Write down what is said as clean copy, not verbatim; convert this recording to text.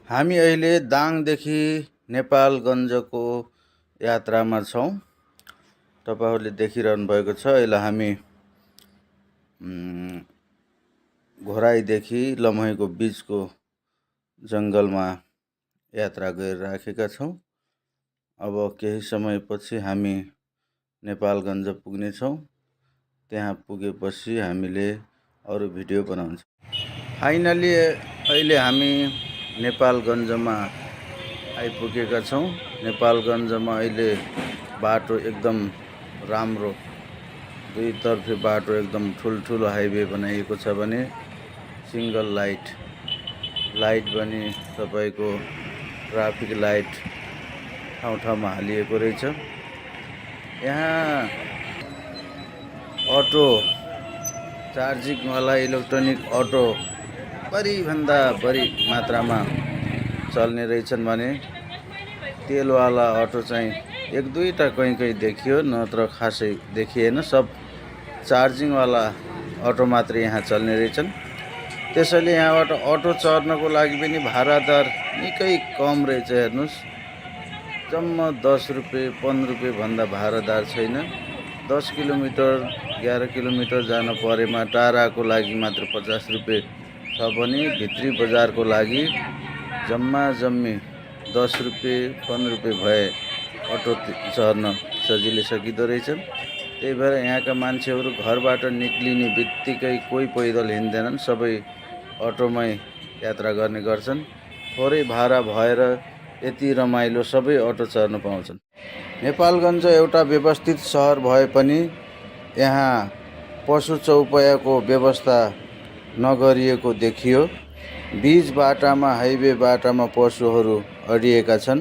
हामी अहिले दाङदेखि नेपालगञ्जको यात्रामा छौँ। तपाईहरूले देखिरहनु भएको छ। अहिले हामी घोराईदेखि लमहीको बिचको जङ्गलमा यात्रा गरिराखेका छौँ। अब केही समयपछि हामी नेपालगञ्ज पुग्नेछौँ। त्यहाँ पुगेपछि हामीले अरू भिडियो बनाउँछौँ। फाइनली अहिले हामी नेपालगञ्जमा आइपुगेका छौँ। नेपालगञ्जमा अहिले बाटो एकदम राम्रो, दुईतर्फे बाटो एकदम ठुल्ठुलो हाइवे बनाइएको छ भने सिङ्गल लाइट पनि तपाईँको ट्राफिक लाइट ठाउँ ठाउँमा हालिएको रहेछ। यहाँ अटो, चार्जिङवाला इलेक्ट्रोनिक अटो बढीभन्दा बढी मात्रामा चल्ने रहेछन् भने तेलवाला अटो चाहिँ एक दुईवटा कहीँ देखियो, नत्र खासै देखिएन। सब चार्जिङवाला अटो मात्रै यहाँ चल्ने रहेछन्। त्यसैले यहाँबाट अटो चढ्नको लागि पनि भाडा दर निकै कम रहेछ। हेर्नुहोस्, जम्मा 10 रुपियाँ 15 रुपियाँ भन्दा भाडा दर छैन। 10 किलोमिटर 11 किलोमिटर जान परेमा टाढाको लागि मात्र 50 रुपियाँ छ भने भित्री बजारको लागि जम्मी 10 रुपियाँ 15 रुपियाँ भए अटो चढ्न सजिलै सकिँदो रहेछ। त्यही भएर यहाँका मान्छेहरू घरबाट निक्लिने बित्तिकै कोही पैदल हिँड्दैनन्, सबै अटोमै यात्रा गर्ने गर्छन्। थोरै भाडा भएर यति रमाइलो सबै अटो चढ्न पाउँछन्। नेपालगञ्ज एउटा व्यवस्थित सहर भए पनि यहाँ पशु चौपायाको व्यवस्था नगरिएको देखियो। बीच बाटामा, हाइवे बाटामा पशुहरू अडिएका छन्।